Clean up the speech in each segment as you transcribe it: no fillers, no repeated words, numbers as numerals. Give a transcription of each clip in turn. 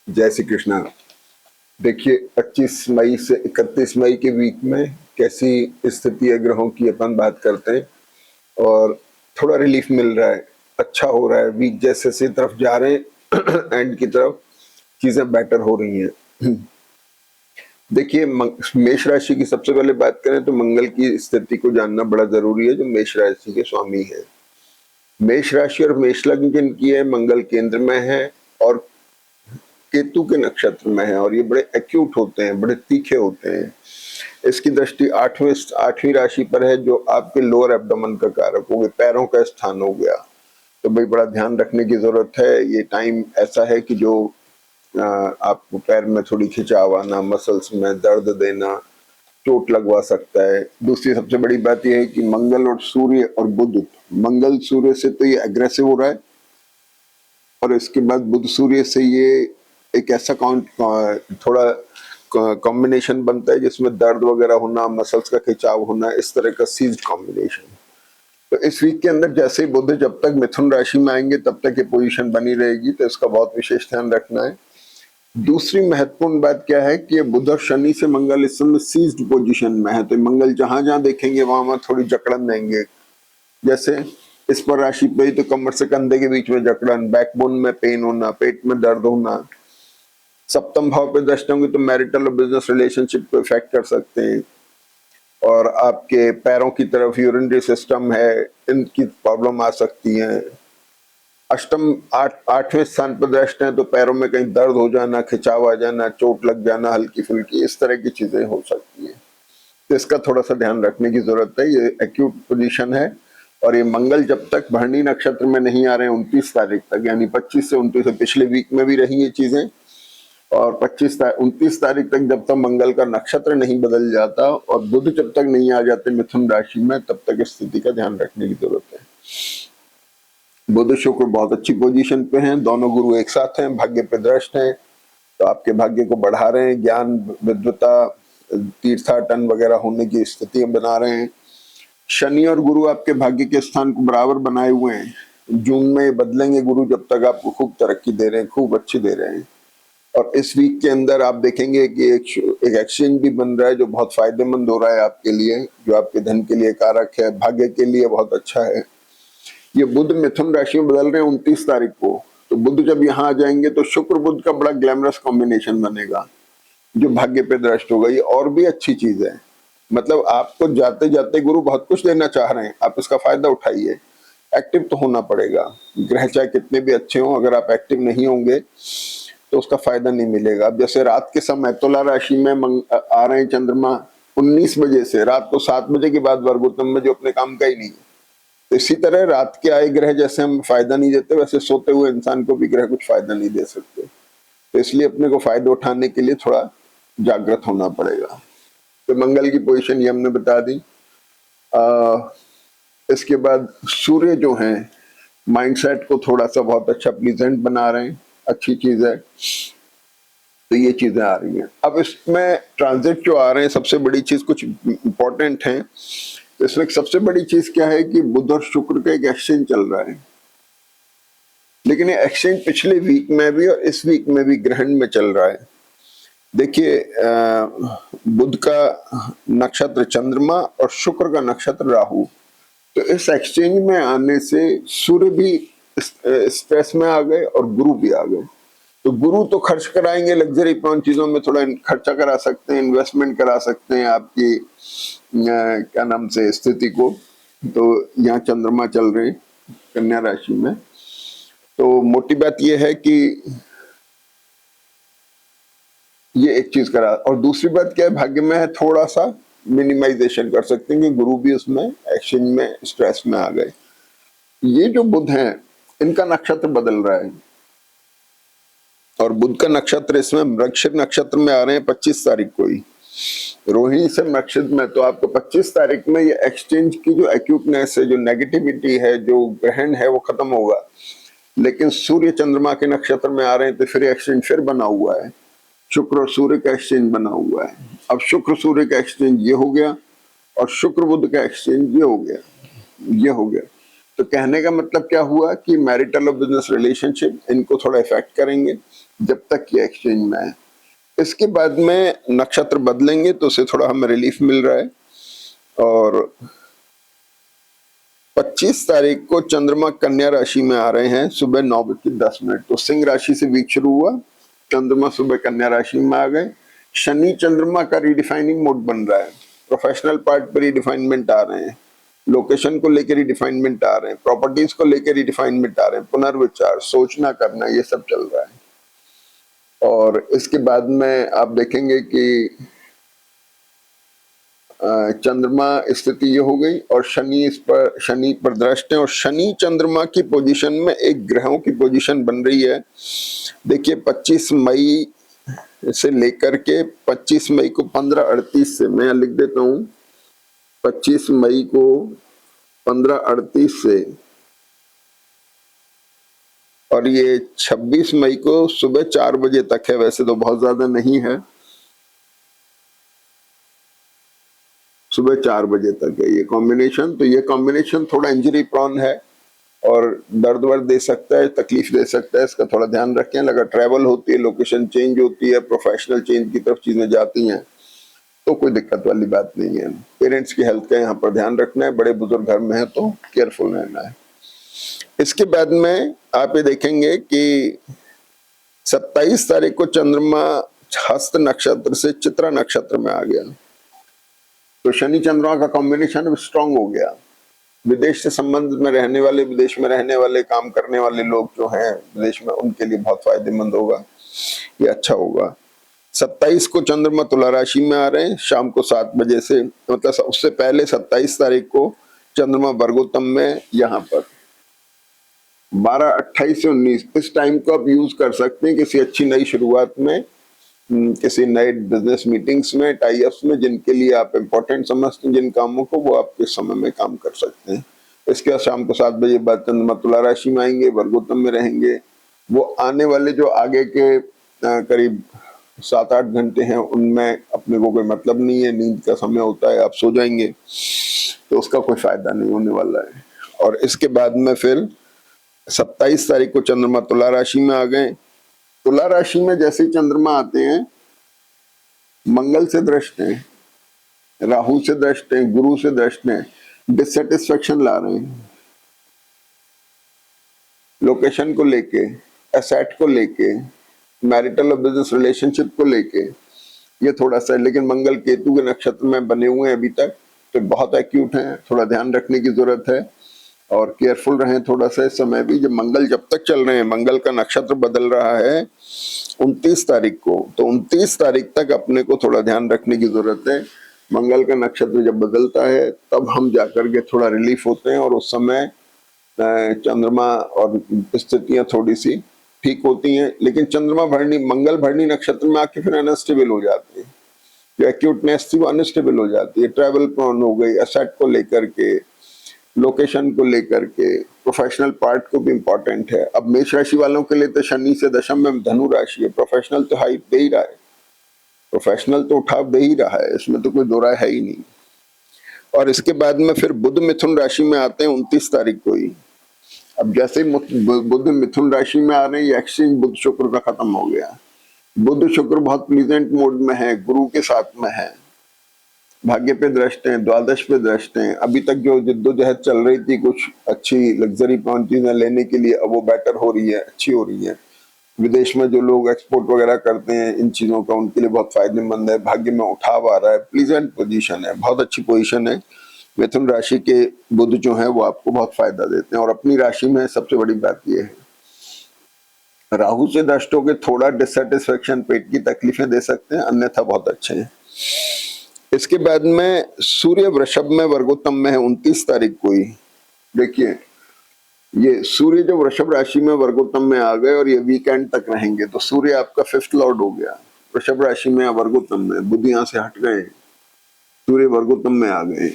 जय श्री कृष्णा। देखिए 25 मई से 31 मई के वीक में कैसी स्थिति है ग्रहों की अपन बात करते हैं और थोड़ा रिलीफ मिल रहा है, अच्छा हो रहा है। वीक जैसे से तरफ जा रहे हैं एंड की तरफ चीजें बेटर हो रही हैं। देखिए मेष राशि की सबसे पहले बात करें तो मंगल की स्थिति को जानना बड़ा जरूरी है, जो मेष राशि के स्वामी है। मेष राशि और मेष लग्न जिनकी है, मंगल केंद्र में है और केतु के नक्षत्र में है और ये बड़े एक्यूट होते हैं, बड़े तीखे होते हैं। इसकी दृष्टि आठवीं राशि पर है, जो आपके लोअर एब्डोमेन का कारक हो गया, पैरों का स्थान हो गया। तो भाई बड़ा ध्यान रखने की जरूरत है। ये टाइम ऐसा है कि जो आपको पैर में थोड़ी खिंचाव आना, मसल्स में दर्द देना, चोट लगवा सकता है। दूसरी सबसे बड़ी बात यह है कि मंगल और सूर्य और बुध, मंगल सूर्य से तो ये एग्रेसिव हो रहा है और इसके बाद बुध सूर्य से ये एक ऐसा थोड़ा कॉम्बिनेशन बनता है जिसमें दर्द वगैरह होना, मसल्स का खिंचाव होना, इस तरह का सीज कॉम्बिनेशन। तो इस वीक के अंदर जैसे ही बुध जब तक मिथुन राशि में आएंगे तब तक ये पोजीशन बनी रहेगी, तो इसका बहुत विशेष ध्यान रखना है। दूसरी महत्वपूर्ण बात क्या है कि बुध और शनि से मंगल इस समय सीज्ड पोजीशन में है, तो मंगल जहां जहां देखेंगे वहां थोड़ी जकड़न देंगे। जैसे इस पर राशि पे ही तो कमर से कंधे के बीच में जकड़न, बैकबोन में पेन होना, पेट में दर्द होना। सप्तम भाव पे दृष्टि होंगे तो मैरिटल और बिजनेस रिलेशनशिप को इफेक्ट कर सकते हैं और आपके पैरों की तरफ यूरिनरी सिस्टम है, इनकी प्रॉब्लम आ सकती है। अष्टम आठवें स्थान पर दृष्टि है तो पैरों में कहीं दर्द हो जाना, खिंचाव आ जाना, चोट लग जाना हल्की फुल्की, इस तरह की चीजें हो सकती है। तो इसका थोड़ा सा ध्यान रखने की जरूरत है। ये एक्यूट पोजीशन है और ये मंगल जब तक भरणी नक्षत्र में नहीं आ रहे हैं 29 तारीख तक, यानी 25 से 29, पिछले वीक में भी रही ये चीजें, और 29 तारीख तक जब तक मंगल का नक्षत्र नहीं बदल जाता और बुध जब तक नहीं आ जाते मिथुन राशि में, तब तक स्थिति का ध्यान रखने की जरूरत है। बुध शुक्र बहुत अच्छी पोजीशन पे हैं, दोनों गुरु एक साथ हैं, भाग्य पे दृष्ट हैं, तो आपके भाग्य को बढ़ा रहे हैं। ज्ञान, विद्वता, तीर्थाटन वगैरह होने की स्थितियां बना रहे हैं। शनि और गुरु आपके भाग्य के स्थान को बराबर बनाए हुए हैं। जून में बदलेंगे गुरु, जब तक आपको खूब तरक्की दे रहे हैं, खूब अच्छी दे रहे हैं। और इस वीक के अंदर आप देखेंगे कि एक एक्सचेंज भी बन रहा है जो बहुत फायदेमंद हो रहा है आपके लिए, जो आपके धन के लिए कारक है, भाग्य के लिए बहुत अच्छा है। ये बुध मिथुन राशि में बदल रहे हैं 29 तारीख को, तो बुध जब यहाँ आ जाएंगे तो शुक्र बुध का बड़ा ग्लैमरस कॉम्बिनेशन बनेगा जो भाग्य पे दृष्ट होगा। ये और भी अच्छी चीज है, मतलब आपको जाते जाते गुरु बहुत कुछ देना चाह रहे हैं, आप इसका फायदा उठाइए। एक्टिव तो होना पड़ेगा, ग्रह चाहे कितने भी अच्छे हों, अगर आप एक्टिव नहीं होंगे तो उसका फायदा नहीं मिलेगा। अब जैसे रात के समय तुला राशि में आ रहे हैं चंद्रमा 19 बजे से, रात को 7 बजे के बाद वर्गोत्तम में, जो अपने काम का ही नहीं है। तो इसी तरह रात के आए ग्रह जैसे हम फायदा नहीं देते, वैसे सोते हुए इंसान को भी ग्रह कुछ फायदा नहीं दे सकते। तो इसलिए अपने को फायदा उठाने के लिए थोड़ा जागृत होना पड़ेगा। तो मंगल की पोजीशन ये हमने बता दी। इसके बाद सूर्य जो है माइंडसेट को थोड़ा सा बहुत अच्छा प्लीजेंट बना रहे हैं, अच्छी चीज है। तो ये चीजें आ रही हैं। अब इसमें ट्रांजिट जो आ रहे हैं, सबसे बड़ी चीज कुछ इंपॉर्टेंट है। तो इसमें सबसे बड़ी चीज क्या है कि बुध और शुक्र का एक एक्सचेंज चल रहा है, लेकिन ये एक्सचेंज पिछले वीक में भी और इस वीक में भी ग्रहण में चल रहा है। देखिए बुध का नक्षत्र चंद्रमा और शुक्र का नक्षत्र राहु, तो इस एक्सचेंज में आने से सूर्य भी स्ट्रेस में आ गए और गुरु भी आ गए। तो गुरु तो खर्च कराएंगे, लग्जरी प्रॉन चीजों में थोड़ा खर्चा करा सकते हैं, इन्वेस्टमेंट करा सकते हैं आपकी क्या नाम से स्थिति को। तो यहाँ चंद्रमा चल रहे कन्या राशि में, तो मोटी बात यह है कि ये एक चीज करा। और दूसरी बात क्या है, भाग्य में है थोड़ा सा मिनिमाइजेशन कर सकते हैं कि गुरु भी उसमें एक्सचेंज में स्ट्रेस में आ गए। ये जो बुध हैं इनका नक्षत्र बदल रहा है और बुध का नक्षत्र इसमें मृगशिर नक्षत्र में आ रहे हैं 25 तारीख को ही, रोहिणी से मृगशिर में। तो आपको 25 तारीख में ये एक्सचेंज की जो एक्यूटनेस है, जो नेगेटिविटी है, जो ग्रहण है, वो खत्म होगा। लेकिन सूर्य चंद्रमा के नक्षत्र में आ रहे हैं तो फिर एक्सचेंज फिर बना हुआ है, शुक्र और सूर्य का एक्सचेंज बना हुआ है। अब शुक्र सूर्य का एक्सचेंज ये हो गया और शुक्र बुध का एक्सचेंज ये हो गया, ये हो गया। तो कहने का मतलब क्या हुआ कि मैरिटल और बिजनेस रिलेशनशिप इनको थोड़ा इफेक्ट करेंगे जब तक ये एक्सचेंज में है। इसके बाद में नक्षत्र बदलेंगे तो उसे थोड़ा हमें रिलीफ मिल रहा है। और 25 तारीख को चंद्रमा कन्या राशि में आ रहे हैं सुबह 9:10। तो सिंह राशि से वीक शुरू हुआ, चंद्रमा सुबह कन्या राशि में आ गए। शनि चंद्रमा का रिडिफाइनिंग मोड बन रहा है, प्रोफेशनल पार्ट पर रिडिफाइनमेंट आ रहे हैं, लोकेशन को लेकर रिडिफाइनमेंट आ रहे हैं, प्रॉपर्टीज को लेकर रिडिफाइनमेंट आ रहे हैं, पुनर्विचार, सोचना करना, ये सब चल रहा है। और इसके बाद में आप देखेंगे कि चंद्रमा स्थिति ये हो गई और शनि पर दृष्ट है और शनि चंद्रमा की पोजीशन में एक ग्रहों की पोजीशन बन रही है। देखिए 25 मई से लेकर के 25 मई को 15:38 से, मैं लिख देता हूं, 25 मई को 15:38 से और ये 26 मई को सुबह 4 बजे तक है। वैसे तो बहुत ज्यादा नहीं है, सुबह 4 बजे तक है ये कॉम्बिनेशन। तो ये कॉम्बिनेशन थोड़ा इंजरी प्रॉन है और दर्द वर्द दे सकता है, तकलीफ दे सकता है, इसका थोड़ा ध्यान रखें। अगर ट्रैवल होती है, लोकेशन चेंज होती है, प्रोफेशनल चेंज की तरफ चीजें जाती हैं तो कोई दिक्कत वाली बात नहीं है। पेरेंट्स की हेल्थ का यहाँ पर ध्यान रखना है, बड़े बुजुर्ग घर में है तो केयरफुल रहना है। इसके बाद में आप ये देखेंगे कि 27 तारीख को चंद्रमा हस्त नक्षत्र से चित्रा नक्षत्र में आ गया, तो शनि चंद्रमा का कॉम्बिनेशन स्ट्रांग हो गया। विदेश से संबंध में रहने वाले, विदेश में रहने वाले, काम करने वाले लोग जो हैं विदेश में, उनके लिए बहुत फायदेमंद होगा, ये अच्छा होगा। 27 को चंद्रमा तुला राशि में आ रहे हैं शाम को 7 बजे से, मतलब उससे पहले 27 तारीख को चंद्रमा वर्गोत्तम में यहाँ पर 12, 28 से 19, इस टाइम को आप यूज कर सकते हैं किसी अच्छी नई शुरुआत में, किसी नए बिजनेस मीटिंग्स में, टाई अप्स में, जिनके लिए आप इम्पोर्टेंट समझते हैं जिन कामों को, वो आप इस समय में काम कर सकते हैं। इसके बाद शाम को 7 बजे बाद चंद्रमा तुला राशि में आएंगे, वर्गोत्तम में रहेंगे। वो आने वाले जो आगे के करीब 7-8 घंटे हैं उनमें अपने को कोई मतलब नहीं है, नींद का समय होता है, आप सो जाएंगे तो उसका कोई फायदा नहीं होने वाला है। और इसके बाद में फिर 27 तारीख को चंद्रमा तुला राशि में आ गए। तुला राशि में जैसे ही चंद्रमा आते हैं, मंगल से दृष्ट हैं, राहु से दृष्ट हैं, गुरु से दृष्ट हैं, डिससेटिस्फेक्शन ला रहे हैं, लोकेशन को लेके, एसेट को लेके, मैरिटल और बिजनेस रिलेशनशिप को लेके, ये थोड़ा सा, लेकिन मंगल केतु के नक्षत्र में बने हुए हैं अभी तक, तो बहुत एक्यूट हैं, थोड़ा ध्यान रखने की जरूरत है और केयरफुल रहें थोड़ा सा इस समय भी। जब मंगल जब तक चल रहे हैं, मंगल का नक्षत्र बदल रहा है 29 तारीख को, तो 29 तारीख तक अपने को थोड़ा ध्यान रखने की जरूरत है। मंगल का नक्षत्र जब बदलता है तब हम जाकर के थोड़ा रिलीफ होते हैं और उस समय चंद्रमा और स्थितियां थोड़ी सी ठीक होती हैं। लेकिन चंद्रमा भरणी, मंगल भरणी नक्षत्र में आके फिर अनस्टेबल हो जाती है, जो एक्यूटनेस थी वो अनस्टेबल हो जाती है, ट्रैवल प्रोन हो गई, असेट को लेकर के, लोकेशन को लेकर के, प्रोफेशनल पार्ट को भी इंपॉर्टेंट है। अब मेष राशि वालों के लिए तो शनि से दशम में धनु राशि है, प्रोफेशनल तो हाई दे ही रहा है, प्रोफेशनल तो उठाव दे ही रहा है, इसमें तो कोई दो राय है ही नहीं। और इसके बाद में फिर बुध मिथुन राशि में आते हैं 29 तारीख को ही। अब जैसे बुध मिथुन राशि में आ रहे हैं, एक्सचेंज बुध शुक्र का खत्म हो गया। बुध शुक्र बहुत प्लीजेंट मोड में है, गुरु के साथ में है, भाग्य पे दृष्ट हैं, द्वादश पे दृष्ट हैं। अभी तक जो जिद्दोजहद चल रही थी कुछ अच्छी लग्जरी प्रॉन चीजें लेने के लिए, अब वो बेटर हो रही है, अच्छी हो रही है। विदेश में जो लोग एक्सपोर्ट वगैरह करते हैं इन चीजों का, उनके लिए बहुत फायदेमंद है। भाग्य में उठाव आ रहा है, प्लीजेंट पोजीशन है, बहुत अच्छी पोजीशन है। मिथुन राशि के बुध जो है वो आपको बहुत फायदा देते हैं और अपनी राशि में सबसे बड़ी बात यह है, राहु से दृष्ट होकर थोड़ा डिससेटिस्फेक्शन, पेट की तकलीफें दे सकते हैं, अन्यथा बहुत अच्छे हैं। इसके बाद में सूर्य वृषभ में वर्गोत्तम में है 29 तारीख को ही। देखिए ये सूर्य जो वृषभ राशि में वर्गोत्तम में आ गए और ये वीकेंड तक रहेंगे, तो सूर्य आपका 5th लॉर्ड हो गया वृषभ राशि में, वर्गोत्तम में। बुध यहां से हट गए, सूर्य वर्गोत्तम में आ गए।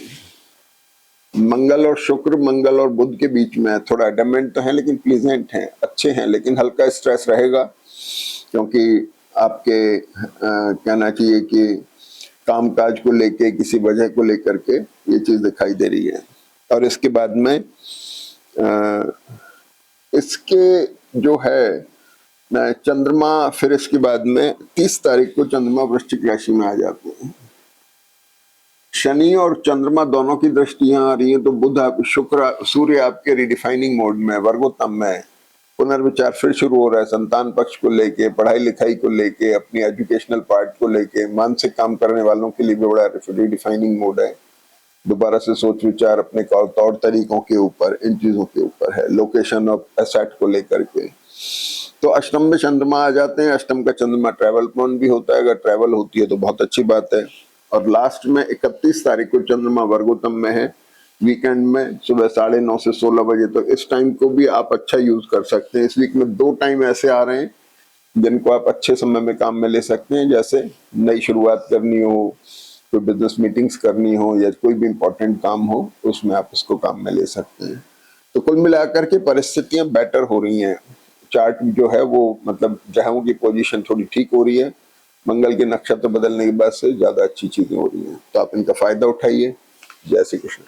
मंगल और शुक्र, मंगल और बुध के बीच में थोड़ा एडमेंट तो है लेकिन प्लीजेंट हैं, अच्छे हैं, लेकिन हल्का स्ट्रेस रहेगा क्योंकि आपके कहना चाहिए कि कामकाज को लेके, किसी वजह को लेकर के ये चीज दिखाई दे रही है। और इसके बाद में इसके जो है चंद्रमा, फिर इसके बाद में 30 तारीख को चंद्रमा वृश्चिक राशि में आ जाते हैं। शनि और चंद्रमा दोनों की दृष्टियां आ रही हैं, तो बुध शुक्र सूर्य आपके रिडिफाइनिंग मोड में, वर्गोत्तम में पुनर्विचार फिर शुरू हो रहा है, संतान पक्ष को लेके, पढ़ाई लिखाई को लेके, अपनी एजुकेशनल पार्ट को लेके, मानसिक काम करने वालों के लिए भी बड़ा रिडिफाइनिंग मोड है। दोबारा से सोच विचार अपने तौर तरीकों के ऊपर, इन चीजों के ऊपर है, लोकेशन ऑफ एसेट को लेकर के। तो अष्टम में चंद्रमा आ जाते हैं। अष्टम का चंद्रमा ट्रैवल पॉइंट भी होता है, अगर ट्रैवल होती है तो बहुत अच्छी बात है। और लास्ट में 31 तारीख को चंद्रमा वर्गोत्तम में है, वीकेंड में सुबह 9:30 से 16 बजे। तो इस टाइम को भी आप अच्छा यूज कर सकते हैं। इस वीक में 2 टाइम ऐसे आ रहे हैं जिनको आप अच्छे समय में काम में ले सकते हैं, जैसे नई शुरुआत करनी हो, कोई बिजनेस मीटिंग्स करनी हो, या कोई भी इंपॉर्टेंट काम हो, उसमें आप इसको काम में ले सकते हैं। तो कुल मिलाकर के परिस्थितियां बेटर हो रही हैं। चार्ट जो है वो मतलब ग्रहों की पोजीशन थोड़ी ठीक हो रही है, मंगल के नक्षत्र बदलने के बाद से ज्यादा अच्छी चीजें हो रही हैं। तो आप इनका फायदा उठाइए। जय श्री कृष्ण।